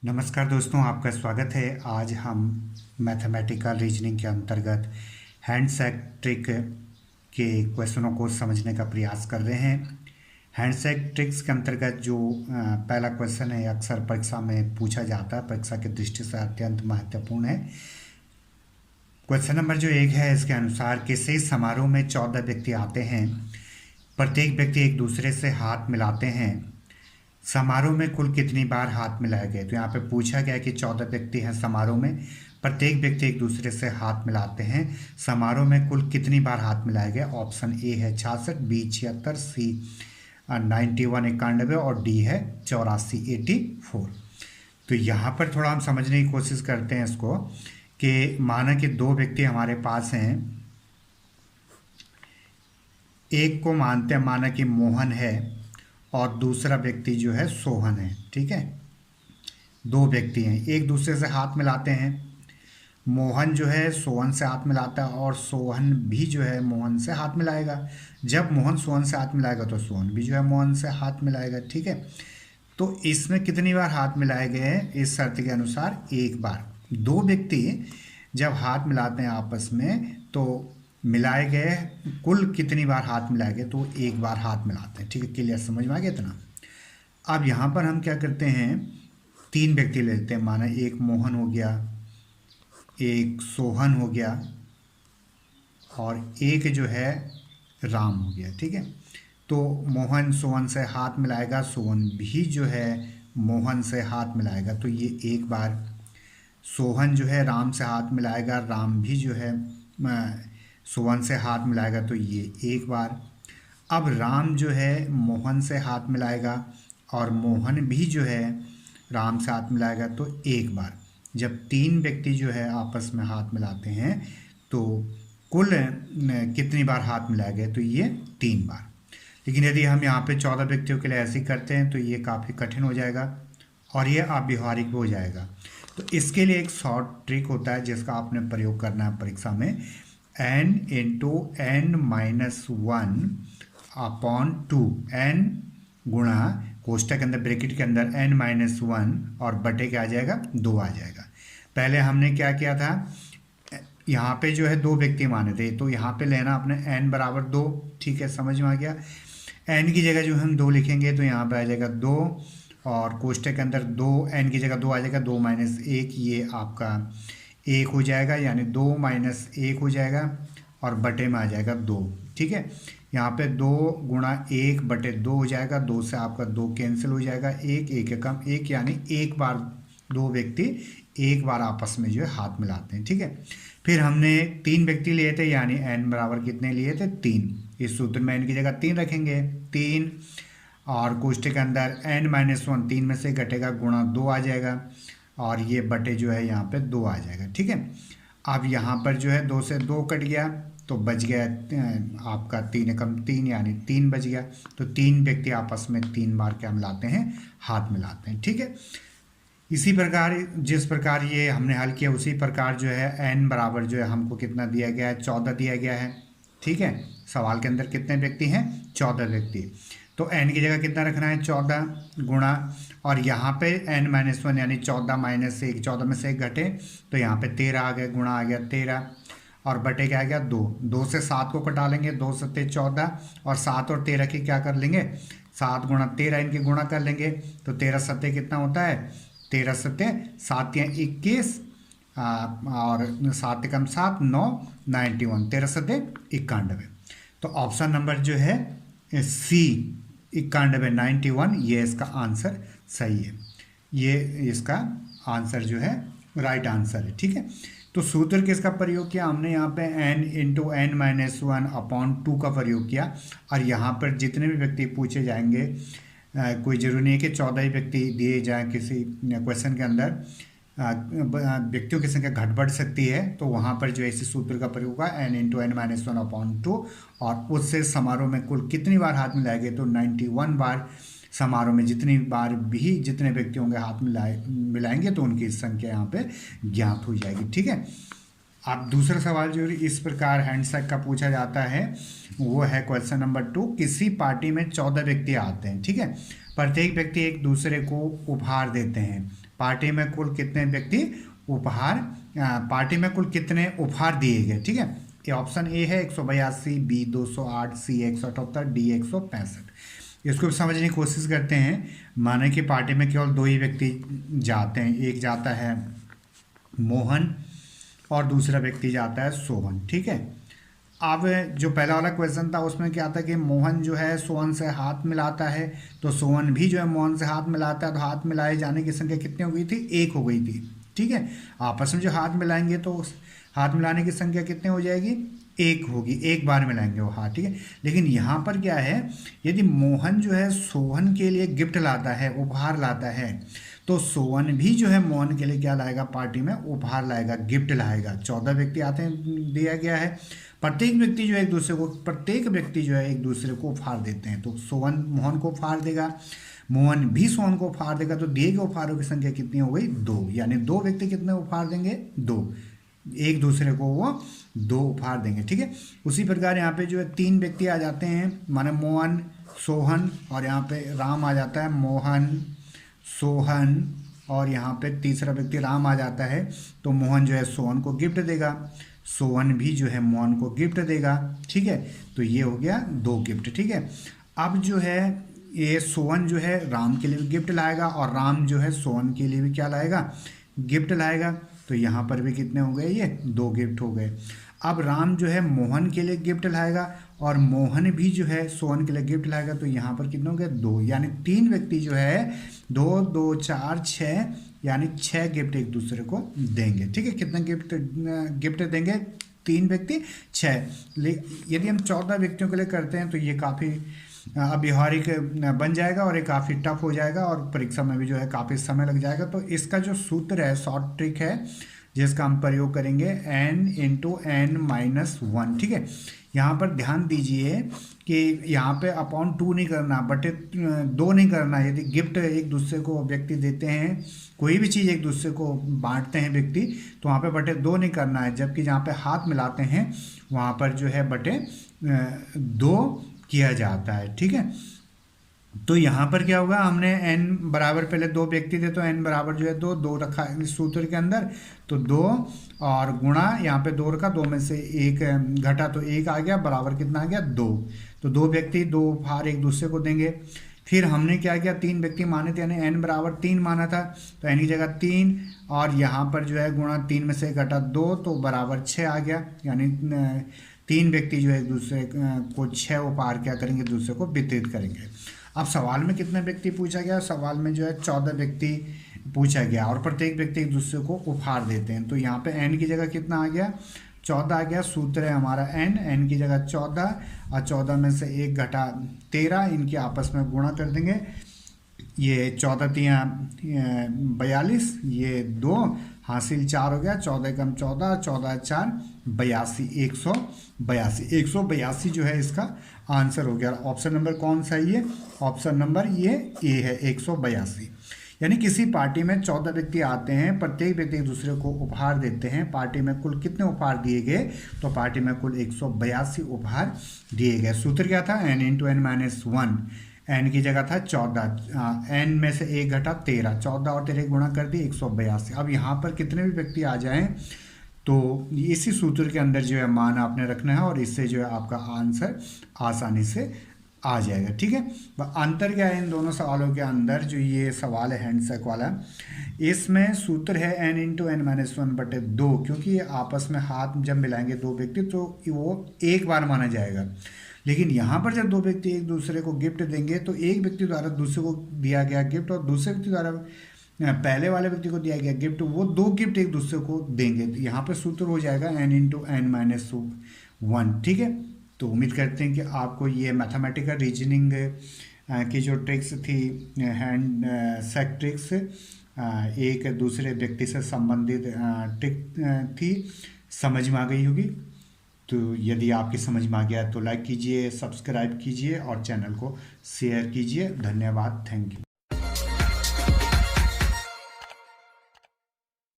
नमस्कार दोस्तों, आपका स्वागत है। आज हम मैथमेटिकल रीजनिंग के अंतर्गत हैंडशेक ट्रिक के क्वेश्चनों को समझने का प्रयास कर रहे हैं। हैंडशेक ट्रिक्स के अंतर्गत जो पहला क्वेश्चन है, अक्सर परीक्षा में पूछा जाता है, परीक्षा की दृष्टि से अत्यंत महत्वपूर्ण है। क्वेश्चन नंबर जो 1 है, इसके अनुसार किसी समारोह में 14 व्यक्ति आते हैं। प्रत्येक व्यक्ति एक दूसरे से हाथ मिलाते हैं। समारोह में कुल कितनी बार हाथ मिलाए गए? तो यहाँ पे पूछा गया कि 14 व्यक्ति हैं समारोह में, प्रत्येक व्यक्ति एक दूसरे से हाथ मिलाते हैं। समारोह में कुल कितनी बार हाथ मिलाए गए? ऑप्शन ए है 66, बी 76, सी 91 91 और डी है 84 84। तो यहाँ पर थोड़ा हम समझने की कोशिश करते हैं इसको कि माना कि दो व्यक्ति हमारे पास हैं। एक को मानते हैं, माना कि मोहन है और दूसरा व्यक्ति जो है सोहन है। ठीक है, दो व्यक्ति हैं, एक दूसरे से हाथ मिलाते हैं। मोहन जो है सोहन से हाथ मिलाता है और सोहन भी जो है मोहन से हाथ मिलाएगा। जब मोहन सोहन से हाथ मिलाएगा तो सोहन भी जो है मोहन से हाथ मिलाएगा। ठीक है, तो इसमें कितनी बार हाथ मिलाए गए हैं? इस शर्त के अनुसार एक बार। दो व्यक्ति जब हाथ मिलाते हैं आपस में तो मिलाए गए कुल कितनी बार हाथ मिलाए गए? तो एक बार हाथ मिलाते हैं। ठीक है, क्लियर, समझ में आ गया इतना? अब यहाँ पर हम क्या करते हैं, तीन व्यक्ति लेते हैं। माना एक मोहन हो गया, एक सोहन हो गया और एक जो है राम हो गया। ठीक है, तो मोहन सोहन से हाथ मिलाएगा, सोहन भी जो है मोहन से हाथ मिलाएगा, तो ये एक बार। सोहन जो है राम से हाथ मिलाएगा, राम भी जो है सोहन से हाथ मिलाएगा, तो ये एक बार। अब राम जो है मोहन से हाथ मिलाएगा और मोहन भी जो है राम से हाथ मिलाएगा, तो एक बार। जब तीन व्यक्ति जो है आपस में हाथ मिलाते हैं तो कुल कितनी बार हाथ मिलाए गए? तो ये तीन बार। लेकिन यदि हम यहाँ पे 14 व्यक्तियों के लिए ऐसे ही करते हैं तो ये काफ़ी कठिन हो जाएगा और ये अव्यवहारिक भी हो जाएगा। तो इसके लिए एक शॉर्ट ट्रिक होता है जिसका आपने प्रयोग करना है परीक्षा में। n into n minus 1 upon 2, n गुणा कोष्टक के अंदर ब्रैकेट के अंदर n माइनस 1 और बटे क्या आ जाएगा? 2 आ जाएगा। पहले हमने क्या किया था, यहाँ पे जो है दो व्यक्ति माने थे, तो यहाँ पे लेना अपने n बराबर 2। ठीक है, समझ में आ गया? n की जगह जो हम 2 लिखेंगे तो यहाँ पे आ जाएगा 2 और कोष्टक के अंदर 2, n की जगह 2 आ जाएगा, 2 माइनस 1, ये आपका 1 हो जाएगा, यानी 2 माइनस 1 हो जाएगा और बटे में आ जाएगा 2। ठीक है, यहाँ पे 2 गुणा 1 बटे 2 हो जाएगा, 2 से आपका 2 कैंसिल हो जाएगा, 1 1 कम 1, यानी एक बार दो व्यक्ति एक बार आपस में जो है हाथ मिलाते हैं। ठीक है, फिर हमने तीन व्यक्ति लिए थे, यानी n बराबर कितने लिए थे? 3। इस सूत्र में n की जगह 3 रखेंगे, 3 और कोष्टक के अंदर n माइनस 1, 3 में से घटेगा, गुणा 2 आ जाएगा और ये बटे जो है यहाँ पे 2 आ जाएगा। ठीक है, अब यहाँ पर जो है 2 से 2 कट गया तो बच गया आपका 3 कम 3, यानी 3 बच गया। तो तीन व्यक्ति आपस में 3 बार क्या मिलाते हैं? हाथ मिलाते हैं। ठीक है, इसी प्रकार जिस प्रकार ये हमने हल किया उसी प्रकार जो है n बराबर जो है हमको कितना दिया गया है? 14 दिया गया है। ठीक है, सवाल के अंदर कितने व्यक्ति हैं? 14 व्यक्ति। तो n की जगह कितना रखना है? 14 गुणा, और यहाँ पे n माइनस 1 यानी 14 माइनस 1, 14 में से 1 घटे तो यहाँ पे 13 आ गया, गुणा आ गया 13 और बटे क्या आ गया? 2। 2 से 7 को कटा लेंगे, 2 सत्ते 14 और 7 और 13 की क्या कर लेंगे? 7 गुणा 13 इनके गुणा कर लेंगे, तो 13 सत्ते कितना होता है? 13 सत्ते 7 या 21 और 7 कम 7 9 91, 13 सत्ते 91। तो ऑप्शन नंबर जो है सी 91 91, ये इसका आंसर सही है। ये इसका आंसर जो है राइट आंसर है। ठीक है, तो सूत्र किसका प्रयोग किया हमने? यहाँ पे n into n minus 1 upon 2 का प्रयोग किया। और यहाँ पर जितने भी व्यक्ति पूछे जाएंगे, कोई जरूरी नहीं है कि 14 ही व्यक्ति दिए जाएं किसी क्वेश्चन के अंदर, व्यक्तियों की संख्या घट बढ़ सकती है, तो वहाँ पर जो है इसी सूत्र का प्रयोग हुआ, n into n minus 1 upon 2, और उससे समारोह में कुल कितनी बार हाथ मिलाएंगे? तो 91 बार। समारोह में जितनी बार भी जितने व्यक्ति होंगे हाथ मिलाएंगे तो उनकी संख्या यहाँ पे ज्ञात हो जाएगी। ठीक है, अब दूसरा सवाल जो इस प्रकार हैंडशेक का पूछा जाता है वो है क्वेश्चन नंबर 2। किसी पार्टी में 14 व्यक्ति आते हैं। ठीक है, प्रत्येक व्यक्ति एक दूसरे को उपहार देते हैं। पार्टी में कुल कितने व्यक्ति पार्टी में कुल कितने उपहार दिए गए, ठीक है। ये ऑप्शन ए है 182, बी 208, सी 178, डी 165। इसको भी समझने की कोशिश करते हैं। माने कि पार्टी में केवल दो ही व्यक्ति जाते हैं, एक जाता है मोहन और दूसरा व्यक्ति जाता है सोहन, ठीक है। अब जो पहला वाला क्वेश्चन था उसमें क्या था कि मोहन जो है सोहन से हाथ मिलाता है, तो सोहन भी जो है मोहन से हाथ मिलाता है, तो हाथ मिलाए जाने की संख्या कितनी हो गई थी, एक हो गई थी, ठीक है। आपस में जो हाथ मिलाएंगे तो उस हाथ मिलाने की संख्या कितनी हो जाएगी, एक होगी, एक बार मिलाएंगे वो हाथ, ठीक है। लेकिन यहाँ पर क्या है, यदि मोहन जो है सोहन के लिए गिफ्ट लाता है, उपहार लाता है, तो सोहन भी जो है मोहन के लिए क्या लाएगा, पार्टी में उपहार लाएगा, गिफ्ट लाएगा। 14 व्यक्ति आते हैं, दिया गया है। प्रत्येक व्यक्ति जो है एक दूसरे को उपहार देते हैं, तो सोहन मोहन को उपहार देगा, मोहन भी सोहन को उपहार देगा, तो दिए गए उपहारों की संख्या कितनी हो गई, 2। यानी 2 व्यक्ति कितने उपहार देंगे, 2, एक दूसरे को वो 2 उपहार देंगे, ठीक है। उसी प्रकार यहाँ पे जो है 3 व्यक्ति आ जाते हैं, माने मोहन सोहन, और यहाँ पे राम आ जाता है, मोहन सोहन, और यहाँ पे तीसरा व्यक्ति राम आ जाता है, तो मोहन जो है सोहन को गिफ्ट देगा, सोहन भी जो है मोहन को गिफ्ट देगा, ठीक है। तो ये हो गया 2 गिफ्ट, ठीक है। अब जो है ये सोहन जो है राम के लिए भी गिफ्ट लाएगा, और राम जो है सोहन के लिए भी क्या लाएगा, गिफ्ट लाएगा। तो यहाँ पर भी कितने हो गए, ये 2 गिफ्ट हो गए। अब राम जो है मोहन के लिए गिफ्ट लाएगा, और मोहन भी जो है सोहन के लिए गिफ्ट लाएगा, तो यहाँ पर कितने हो गए, 2। यानी 3 व्यक्ति जो है 2 2 4 6, यानी 6 गिफ्ट एक दूसरे को देंगे, ठीक है। कितने गिफ्ट देंगे, 3 व्यक्ति 6। यदि हम 14 व्यक्तियों के लिए करते हैं तो ये काफ़ी अव्यवहारिक बन जाएगा, और ये काफ़ी टफ हो जाएगा, और परीक्षा में भी जो है काफ़ी समय लग जाएगा। तो इसका जो सूत्र है, शॉर्ट ट्रिक है, जिसका हम प्रयोग करेंगे n × n-1, ठीक है। यहाँ पर ध्यान दीजिए कि यहाँ पे अपॉन 2 नहीं करना, बटे 2 नहीं करना। यदि गिफ्ट एक दूसरे को व्यक्ति देते हैं, कोई भी चीज़ एक दूसरे को बांटते हैं व्यक्ति, तो वहाँ पे बटे 2 नहीं करना है। जबकि जहाँ पे हाथ मिलाते हैं वहाँ पर जो है बटे 2 किया जाता है, ठीक है। तो यहाँ पर क्या होगा, हमने n बराबर, पहले 2 व्यक्ति थे तो n बराबर जो है 2 रखा इस सूत्र के अंदर, तो 2 और गुणा यहाँ पे 2 रखा, 2 में से 1 घटा तो 1 आ गया, बराबर कितना आ गया, 2। तो 2 व्यक्ति 2 उपहार एक दूसरे को देंगे। फिर हमने क्या किया, 3 व्यक्ति माने थे, यानी n बराबर 3 माना था, तो n की जगह 3, और यहाँ पर जो है गुणा 3 में से घटा 2, तो बराबर 6 आ गया। यानी 3 व्यक्ति जो है एक दूसरे को 6 उपहार क्या करेंगे, दूसरे को वितरित करेंगे। अब सवाल में कितने व्यक्ति पूछा गया, सवाल में जो है 14 व्यक्ति पूछा गया, और प्रत्येक व्यक्ति एक दूसरे को उपहार देते हैं। तो यहाँ पे n की जगह कितना आ गया, 14 आ गया। सूत्र है हमारा n की जगह 14, और 14 में से 1 घटा 13, इनके आपस में गुणा कर देंगे। ये 14 × 42, ये 2 हासिल 4 हो गया, 14 कम 14, 14 4 82, 182 जो है इसका आंसर हो गया। ऑप्शन नंबर कौन सा है, ये ऑप्शन नंबर ये ए है, 182। यानी किसी पार्टी में 14 व्यक्ति आते हैं, प्रत्येक व्यक्ति एक दूसरे को उपहार देते हैं। पार्टी में कुल कितने उपहार दिए गए, तो पार्टी में कुल 182 उपहार दिए गए। सूत्र क्या था, n × n-1, n की जगह था 14, n में से 1 घटा 13, 14 और 13 गुणा कर दी 182। अब यहाँ पर कितने भी व्यक्ति आ जाएं तो इसी सूत्र के अंदर जो है मान आपने रखना है, और इससे जो है आपका आंसर आसानी से आ जाएगा, ठीक है। अंतर क्या है इन दोनों सवालों के अंदर, जो ये सवाल है हैंडसेक वाला, इसमें सूत्र है n × n-1/2, क्योंकि ये आपस में हाथ जब मिलाएंगे 2 व्यक्ति तो वो एक बार माना जाएगा। लेकिन यहाँ पर जब 2 व्यक्ति एक दूसरे को गिफ्ट देंगे, तो एक व्यक्ति द्वारा दूसरे को दिया गया गिफ्ट और दूसरे व्यक्ति द्वारा पहले वाले व्यक्ति को दिया गया गिफ्ट, वो 2 गिफ्ट एक दूसरे को देंगे। तो यहाँ पर सूत्र हो जाएगा n × n-1, ठीक है। तो उम्मीद करते हैं कि आपको ये मैथमेटिकल रीजनिंग की जो ट्रिक्स थी, हैंडसेक ट्रिक्स, एक दूसरे व्यक्ति से संबंधित ट्रिक थी, समझ में आ गई होगी। तो यदि आपकी समझ में आ गया तो लाइक कीजिए, सब्सक्राइब कीजिए और चैनल को शेयर कीजिए। धन्यवाद, थैंक यू।